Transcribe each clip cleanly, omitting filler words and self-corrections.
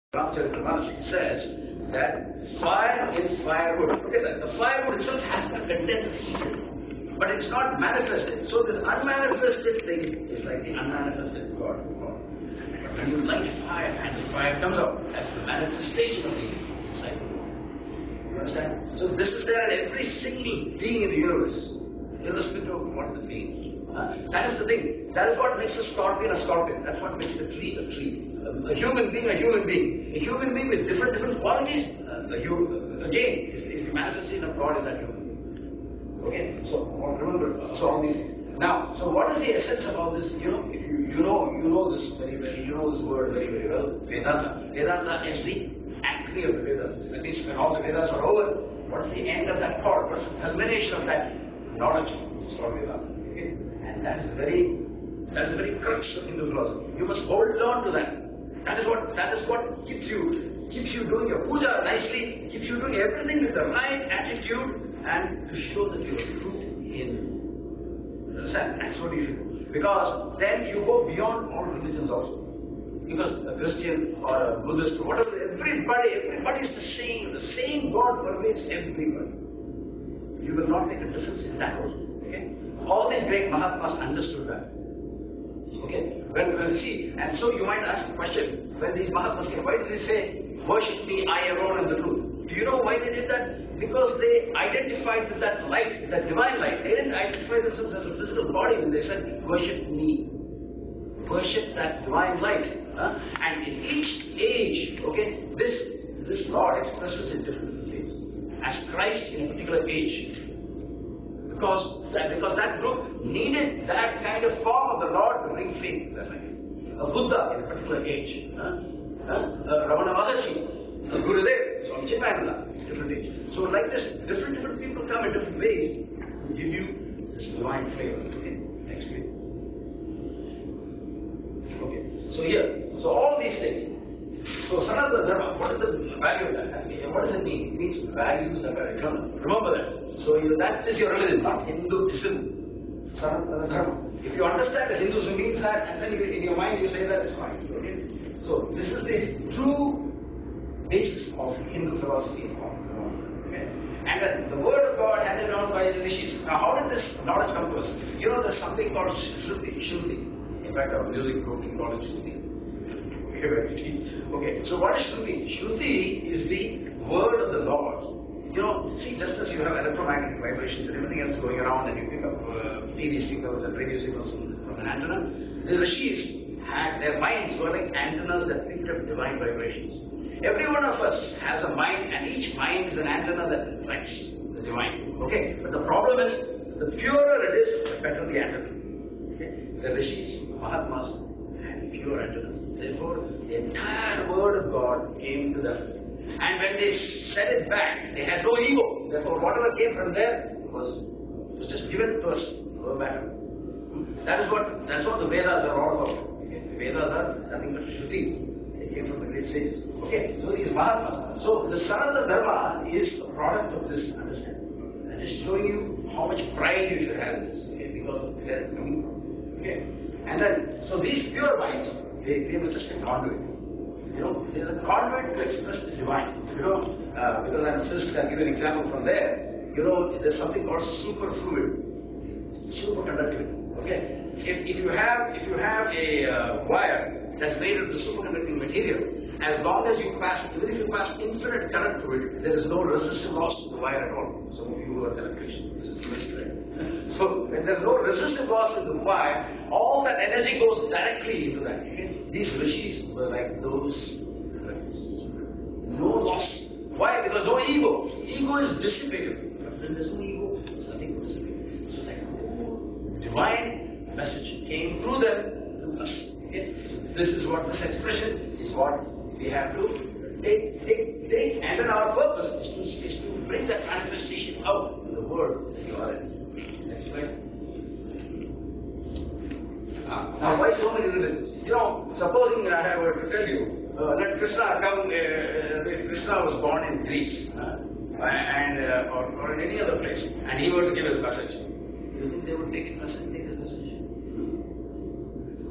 It says that fire in firewood. Look at that. The firewood itself has the content of heat, but it's not manifested. So this unmanifested thing is like the unmanifested God. But when you light fire and the fire comes out, that's the manifestation of the heat inside. You understand? So this is there in every single being in the universe, irrespective of what it means. That is the thing. That is what makes a scorpion a scorpion. That's what makes the tree a tree. A human being a human being. A human being with different qualities. Again, is the manifestation of God in that human being. Okay? So remember, so all these things. Now, so what is the essence of all this? You know, if you know this very you know this word very well. Vedanta. Vedanta is the acme of the Vedas. That means when all the Vedas are over, what is the end of that chord? What is the culmination of that knowledge? It's called Vedanta. Okay? And that is the very crux of Hindu philosophy. You must hold on to that. That is what keeps you doing your puja nicely, keeps you doing everything with the right attitude and to show that you are true in. Understand? That's what you should do. Because then you go beyond all religions also. Because a Christian or a Buddhist or whatever, everybody is the same. The same God pervades everybody. You will not make a difference in that also. Okay? All these great Mahatmas understood that. Okay, see, and so you might ask the question, when these Mahatmas came, why did they say, worship me, I alone am the truth? Do you know why they did that? Because they identified with that light, that divine light. They didn't identify themselves as a physical body when they said, worship me. Worship that divine light. And in each age, okay, this Lord expresses in different ways. As Christ in a particular age. Because that group needed that kind of form of the Lord to bring faith in their life. A Buddha in a particular age. Ramana Maharshi, a Gurudev, Swami Chidananda, different age. So like this, different people come in different ways to give you this divine flavor. Okay, next week. Okay, so here, so all these things. So Sanatana Dharma, what is the value of that? What does it mean? It means values that are eternal. Remember that. So that is your religion, not Hinduism. Sanatana Dharma. If you understand that Hinduism means that, and then in your mind you say that, it's fine. Okay? So this is the true basis of Hindu philosophy. Okay? And then the word of God handed down by the rishis. Now how did this knowledge come to us? You know there's something called Shruti. In fact our music group called it Shruti. Okay, so what is Shruti? Shruti is the word of the Lord. You know, see, just as you have electromagnetic vibrations and everything else going around and you pick up TV signals and radio signals from an antenna, the rishis had, their minds were like antennas that picked up divine vibrations. Every one of us has a mind and each mind is an antenna that reflects the divine. Okay, but the problem is, the purer it is, the better the antenna. Okay? The rishis, Mahatmas, pure antennas. Therefore, the entire word of God came to them. And when they said it back, they had no ego. Therefore, whatever came from there was just given to us verbatim. That's what the Vedas are all about. Okay? The Vedas are nothing but Shruti. They came from the great sages. Okay, so these Mahatmas. So the Sanatana Dharma is a product of this understanding. And just showing you how much pride you should have in this, okay, because of where it's coming from. Okay? And then, so these pure minds, they were just a conduit. You know, there's a conduit to express the divine. You know, because I'm a physicist, I'll give you an example from there. You know, there's something called superfluid, superconductivity. Okay, if you have a wire that's made of the superconducting material, as long as you pass, even if you pass infinite current through it, there is no resistive loss to the wire at all. Some of you who are electricians, this is the mystery. So when there is no resistive loss in the wire, all that energy goes directly into that. Okay? These rishis were like those no loss. Why? Because no ego. Ego is dissipated. But when there's no ego, there's nothing to dissipate. So that whole divine message came through them to us. Okay? This is what this expression is what we have to take, and then our purpose is to bring that manifestation out in the world that you are in. Next slide. Now, why so many religions? You know, supposing I were to tell you, let Krishna come, Krishna was born in Greece, or in any other place, and he were to give his message. Do you think they would take his message?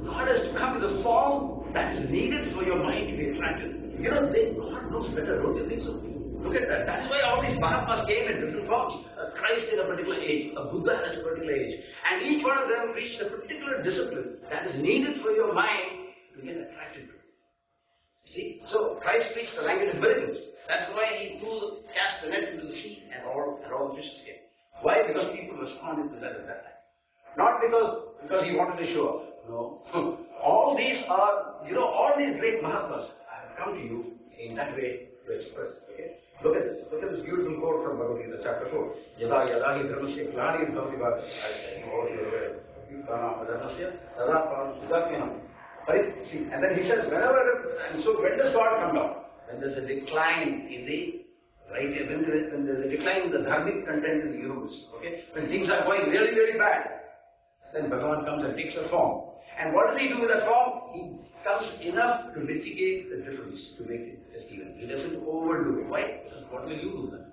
God has to come in the form that is needed for your mind to be attracted. God knows better, don't you think so? Look at that. That's why all these Mahatmas came in different forms. Christ in a particular age, a Buddha at a particular age. And each one of them preached a particular discipline that is needed for your mind to get attracted to it. See? So Christ preached the language of miracles. That's why he cast the net into the sea and all the fishes came. Why? Because people responded to that at that time. Not because he wanted to show off. No. All these are, all these great Mahatmas have come to you in that way to express. Okay? Look at this. Look at this beautiful quote from Bhagavad Gita, chapter 4. Yada yada hi dharmasya klani bhavati bhavati. I think all of you are aware of this. Dharmasya tada param sudakyanam. See, and then he says, and so when does God come down? When there's a decline in the when there's a decline in the dharmic content in the universe. Okay? When things are going really, really bad, then Bhagavan comes and takes a form. And what does he do with that form? He comes enough to mitigate the difference, to make it just even. He doesn't overdo it. Why? Because what will you do then?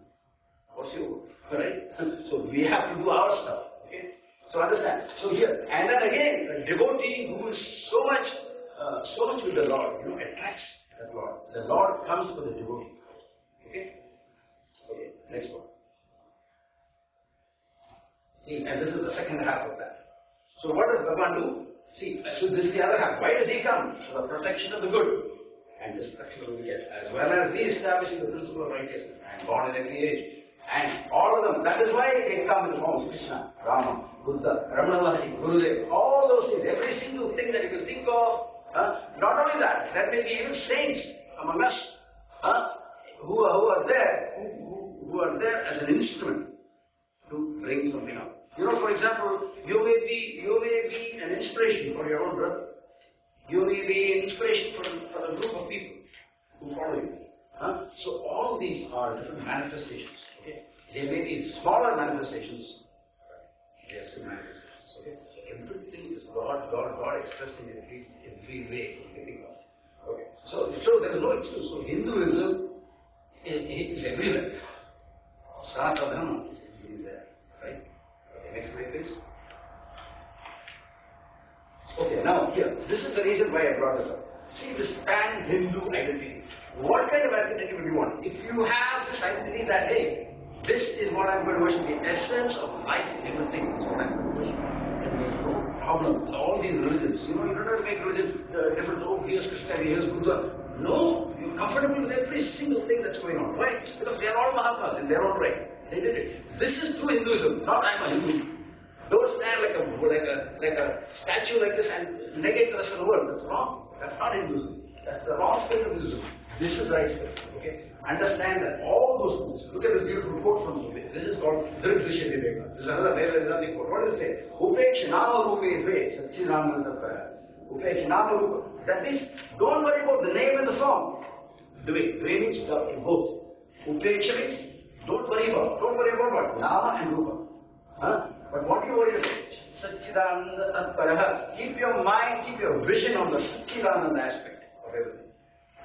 What's your work? Right? So we have to do our stuff. Okay? So understand. So here, and then again, a devotee who is so much with the Lord, attracts that Lord. The Lord comes for the devotee. Okay? Okay, next one. See, and this is the second half of that. So what does Bhagavan do? See, so this is the other half. Why does he come? For the protection of the good and destruction of the wicked, as well as re-establishing the principle of righteousness and born in every age. And all of them, that is why they come in the form of Krishna, Rama, Buddha, Ramana, Gurudev, all those things, every single thing that you can think of. Not only that, there may be even saints among us who are there as an instrument to bring something up. For example, you may be an inspiration for your own brother. You may be an inspiration for a group of people who follow you. So all these are different manifestations. Okay? They may be smaller manifestations. They are still manifestations. Okay? So everything is God expressed in every way. Okay. So there is no excuse. So Hinduism is everywhere. Sanatana Dharma is everywhere. Right? Okay, next slide please. Okay, now here, this is the reason why I brought this up. See this pan-Hindu identity. What kind of identity would you want? If you have this identity that, hey, this is what I'm going to worship, the essence of life and everything is what I'm going to worship. And there's no problem. All these religions, you don't have to make religion different. Oh, here's Krishna, here's Buddha. No, you're comfortable with every single thing that's going on. Why? Because they are all Mahatmas in their own right. They did it. This is true Hinduism, not I'm a Hindu. Don't stand like a statue like this and negate the rest of the world. That's wrong. That's not Hinduism. That's the wrong spirit of Hinduism. This is right spirit. Okay? Understand that all those things. Look at this beautiful quote from Sube. This is called Dhrishya Viveka. This is another Vedantic quote. What does it say? Upekshanama rupe dve satchidananda para. Upekshanama rupa. That means don't worry about the name and the form. Dve. Dve means both. Upeksha means don't worry about what? Nama and rupa. But what do you worry about? Satchidananda Tatparaha. Keep your mind, keep your vision on the Satchidananda aspect of everything.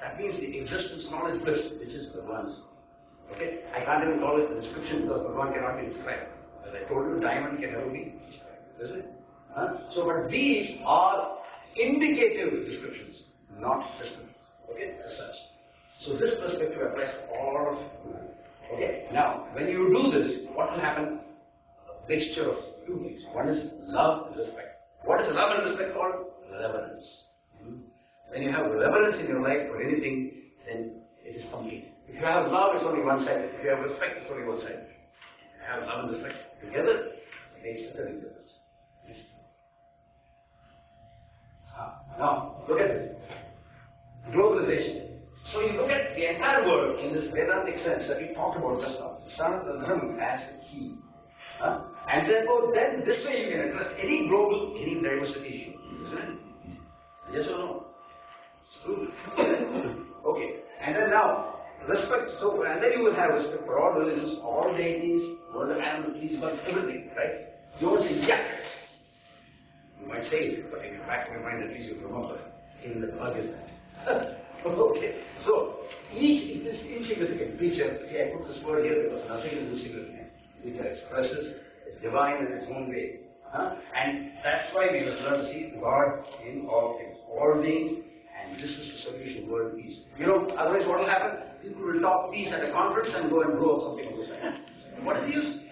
That means the existence, knowledge, bliss, which is Bhagavan's. Okay? I can't even call it a description because Bhagavan cannot be described. As I told you, diamond can never be described. Isn't it? So, but these are indicative descriptions, not descriptions. Okay? As such. So this perspective applies to all of you. Okay? Now, when you do this, what will happen? Mixture of two things. One is love and respect. What is love and respect called? Reverence. When you have reverence in your life for anything, then it is complete. If you have love, it's only one side. If you have respect, it's only one side. If you have love and respect together, it makes a certain difference. Yes. Now, look at this. Globalization. So you look at the entire world in this Vedantic sense that we talked about just now. Sanatana Dharma as a key. And therefore, then this way you can address any global, any diversity issue. Isn't it? Yes or no? It's true. Okay. And then now, respect. So, and then you will have respect for all religions, all deities, world of animal, trees, birds, everything, right? You won't say, yeah. You might say it, but in the back of your mind, at least you remember. In the bug is that. Okay. So, each is insignificant creature. See, I put this word here because nothing is insignificant. Which expresses the divine in its own way. And that's why we must learn to see God in all things. All beings and And this is the solution to world peace. You know, otherwise what will happen? People will talk peace at a conference and go and blow up something on the side. What is the use?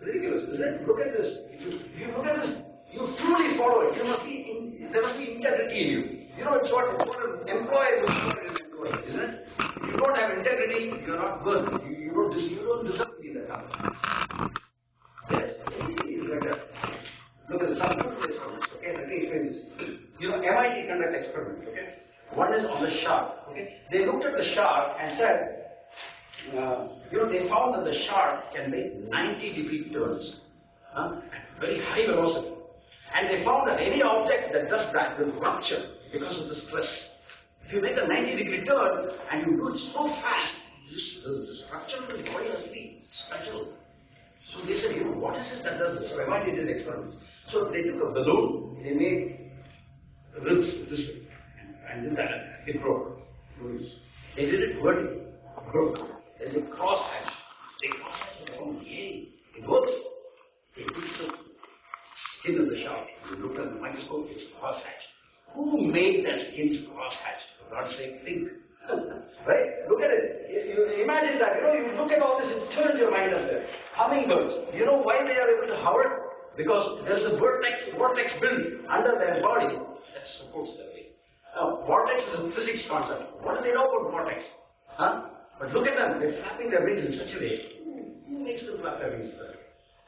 Ridiculous, isn't it? Look at this. If you look at this, you truly follow it. There must be integrity in you. You know, it's what an employee will do an employee, isn't it? If you don't have integrity, you're not good. You don't deserve to be in that company. Yes, it is like that. Look at some beautiful experiments, okay? Let me explain this. You know, MIT conduct experiments, okay? One is on the shark, okay? They looked at the shark and said, they found that the shark can make 90-degree turns at very high velocity. And they found that any object that does that will rupture because of the stress. If you make a 90-degree turn and you do it so fast, the structure of the body has to be special. So they said, what is it that does this? So MIT did experiments. So they took a balloon, they made ribs this way, and did that, it broke. They did it vertically, broke. Then they cross-hatched. They found, yay, it works. They took the skin of the shark. You look at the microscope, it's cross-hatched. Who made that skin cross-hatched? For God's sake, think. Right? Look at it. You imagine that, you look at all this, it turns your mind up there. Hummingbirds, you know why they are able to hover? Because there's a vortex built under their body that supports their weight. Now, vortex is a physics concept. What do they know about vortex? But look at them, they're flapping their wings in such a way. Who makes them flap their wings first?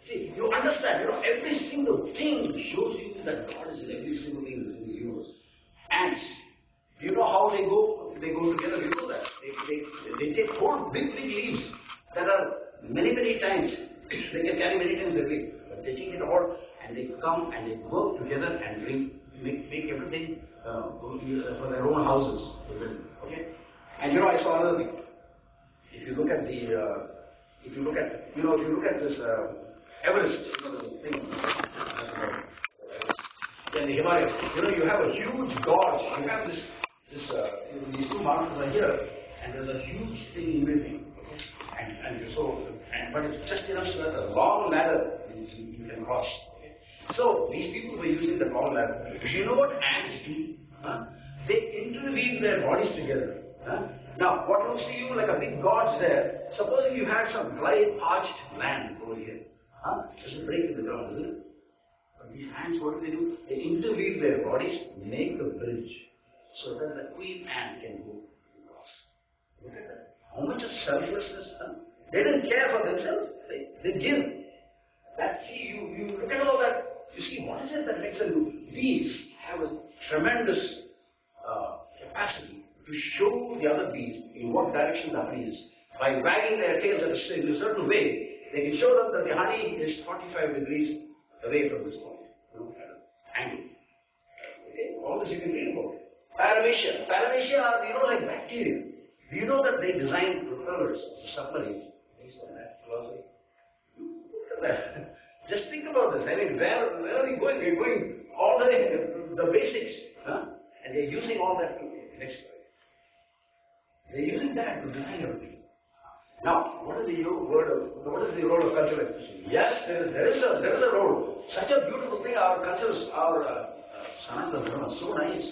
See, you understand, every single thing shows you that God is in every single thing in the universe. Ants, do you know how they go? They go together, you know that. They take whole big leaves that are many times, they can carry many times their weight. But they take it all and they come and they work together and make everything for their own houses. Okay? And I saw another thing. If you look at this Everest, this thing, in the Himalayas, you have a huge gorge. You have these two mountains are here, and there's a huge thing in between. But it's just enough so that a long ladder you can cross. Okay? So these people were using the long ladder. Do you know what ants do? They interweave their bodies together. Now, what looks to you like a big gorge there, supposing you had some dry, parched land over here. There's a break in the ground, isn't it? But these ants, what do? They interweave their bodies, make a bridge, so that the queen ant can go across. Look at that. How much of selflessness? They didn't care for themselves. They give. You look at all that. You see, what is it that makes them do? Bees have a tremendous capacity to show the other bees in what direction the honey is. By wagging their tails in a certain way, they can show them that the honey is 45 degrees away from this point. Angle. Okay? All this you can read about. Paramecia. Paramecia are, like bacteria. Do you know that they designed propellers for submarines based on that philosophy? Look at that. Just think about this. I mean, where are we going? We're going all the way, the basics. And they're using all that exercise. They're using that to design everything. Now, what is the role of cultural expression? Yes, there is a role. Such a beautiful thing. Our cultures, our Sanatana Dharma is so nice.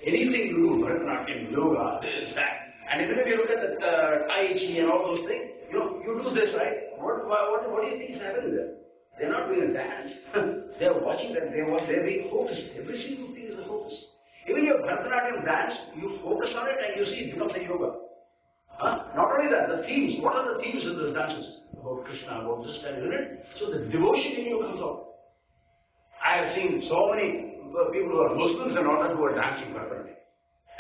Anything you do, Bharatanatyam, yoga, this, that. And even if you look at the Tai Chi and all those things, you do this, right? What do you think is happening there? They're not doing a dance. They're watching that. They're being focused. Every single thing is a focus. Even your Bharatanatyam dance, you focus on it and you see it becomes a yoga. Not only that, the themes. What are the themes of those dances? About Krishna, about this, that, isn't it? So the devotion in you comes out. I have seen so many people who are Muslims and all that who are dancing Bharatanatyam.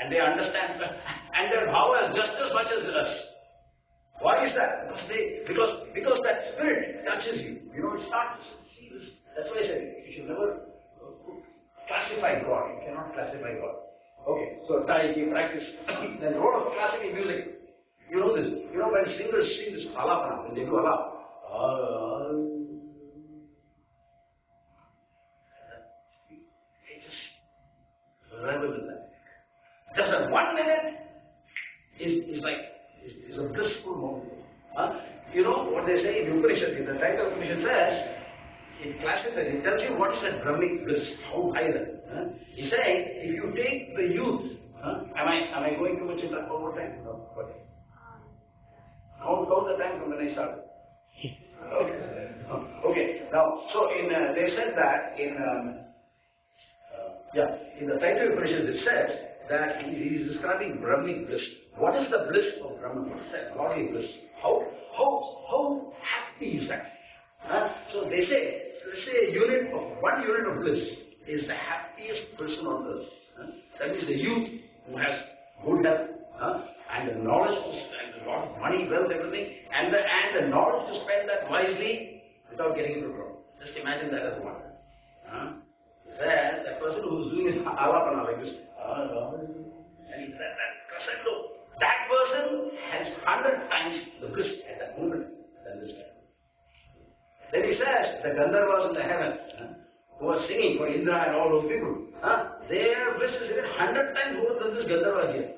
And they understand, and their bhava is just as much as us. Why is that? Because that spirit touches you. It starts. See this. That's why I said you should never classify God. You cannot classify God. Okay, so Tai Chi practice. Then the role of classical music. You know this. When singers sing this alapana, when they do alap, they just revel in that. Just that 1 minute is a blissful moment. You know what they say in the Upanishad, in the Taittiriya Upanishad says, it classifies, it tells you what is that Brahmic bliss, how high that is. He's saying, if you take the youth, am I going too much in that over time? No. Okay. Count the time from when I started. Okay. Okay. Now, so they said that in the Taitya Upanishad it says that he is describing Brahmic bliss. What is the bliss of Brahman? What is that godly bliss? How happy is that? So they say, let's say one unit of bliss is the happiest person on earth. That means the youth who has good health and the knowledge and a lot of money, wealth, everything, and the knowledge to spend that wisely without getting into trouble. Just imagine that as one. Says that person who is doing his alapana like this, and he said that crescendo, that person has 100 times the bliss at that moment than this guy. Then he says the Gandharvas in the heaven who are singing for Indra and all those people, their bliss is even 100 times more than this Gandharva here.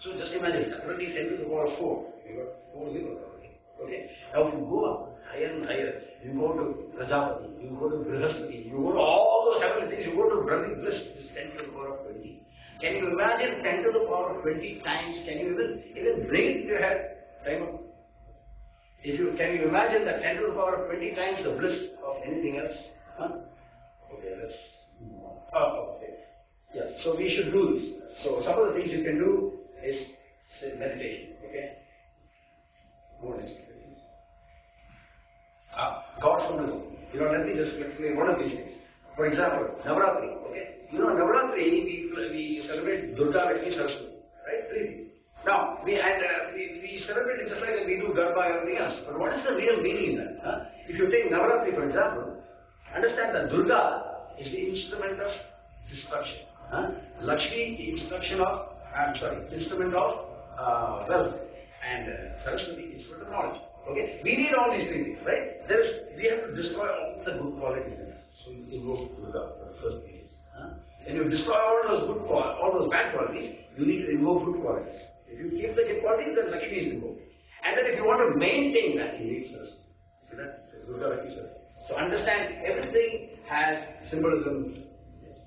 So just imagine, already 10 to the power of 4. You got 4 zeros already. Okay? Now if you go up higher and higher, you go to Prajapati, you go to Brihaspati, you go to all those heavenly things, you go to Brahmic bliss, this is 10 to the power of 20. Can you imagine 10 to the power of 20 times? Can you even bring it to your head? Time up. Can you imagine that 10 to the power of 20 times the bliss of anything else? Okay, let's move on. Okay. Yeah, so we should do this. So some of the things you can do is meditation. Okay? What is it? God-formalism. Let me just explain one of these things. For example, Navaratri. Okay? Navaratri, we celebrate Durga, Lakshmi, Saraswati. Right? 3 things. Now, we celebrate it just like we do Garba and everything else. But what is the real meaning in that? If you take Navaratri, for example, understand that Durga is the instrument of destruction. Lakshmi, the instrument of wealth. And Saraswati, instrument of knowledge. Okay? We need all these 3 things, right? We have to destroy all the good qualities in us. So you invoke Durga for the first thing. And you destroy all those bad qualities, you need to invoke good qualities. If you keep the good qualities, then Lakshmi is invoked. And then if you want to maintain that, you need Saraswati. See that? Durga, Lakshmi, Saraswati. So understand, everything has symbolism. Yes.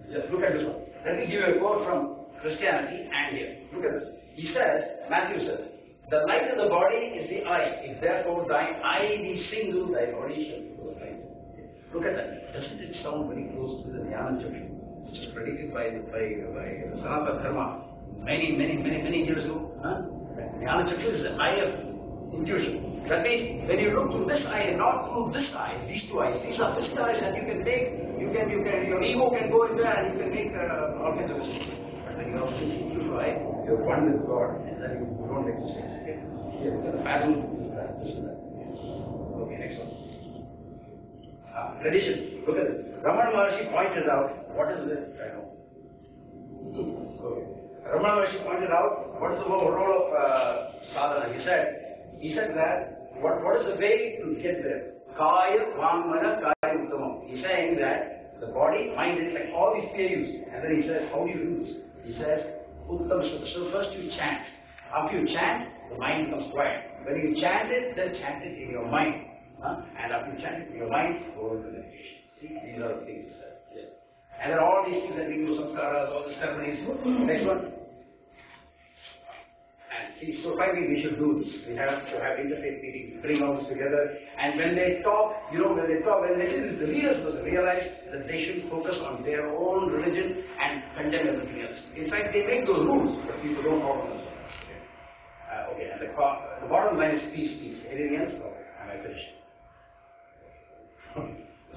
Just look at this one. Let me give you a quote from Christianity and here. Look at this. He says, Matthew says, the light of the body is the eye. If therefore thine eye be single, thy body shall be full of light. Look at that. Doesn't it sound very close to the Jnana Chakra, which was predicted by Sanatana Dharma many years ago? Jnana Chakra is the eye of intuition. That means when you look through this eye and not through this eye, these 2 eyes, these are physical eyes, and your ego can go in there and you can make all kinds of mistakes. But when you have this intuitive eye, you're one with God, and then you don't make mistakes. Okay? Here, look at the pattern, this and that. Okay, next one. Tradition. Look at this. Ramana Maharshi pointed out, what is this? I know. Okay. Ramana Maharshi pointed out, what is the role of sadhana? He said that, what is the way to get there? Kaya, Vamana, Kaya, Uttamam. He's saying that the body, mind, intellect, all these theories. And then he says, how do you do this? He says, Uttam. So first you chant. After you chant, the mind becomes quiet. When you chant it, then chant it in your mind. And after you chant it in your mind, go into meditation. See, these are the things he said. Yes. And then all these things that we do, samskaras, all the ceremonies. Next one. And see, so finally we should do this. We have to have interfaith meetings, bring all this together. And when they talk, when the leaders must realize that they should focus on their own religion and condemn everything else. In fact, they make those rules, but people don't follow them. Okay, and the bottom line is peace. Anything else? Okay, and I finish.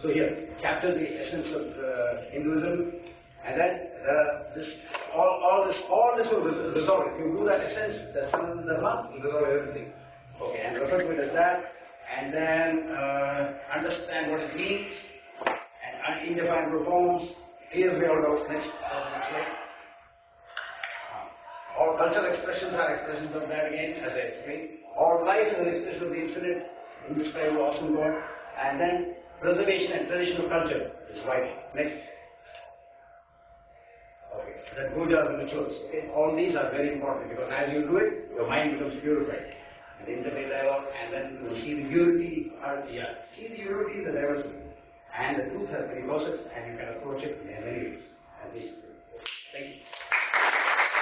So here, capture the essence of Hinduism, and then all this will resolve. If you do that essence, the Sanatana Dharma will resolve everything. Okay, and refer to it as that, and then understand what it means, and indefinable forms. Here's way all out. Next slide. All cultural expressions are expressions of that again, as I explained. All life is an expression of the infinite, indescribable, awesome God, and then preservation and tradition of culture is vital. Next. Okay, then pujas and rituals. Okay, all these are very important because as you do it, your mind becomes purified. and the interfaith dialogue, and then see the unity, see the unity in the diversity. And the truth has many facets, and you can approach it in many ways. And this is it. Thank you.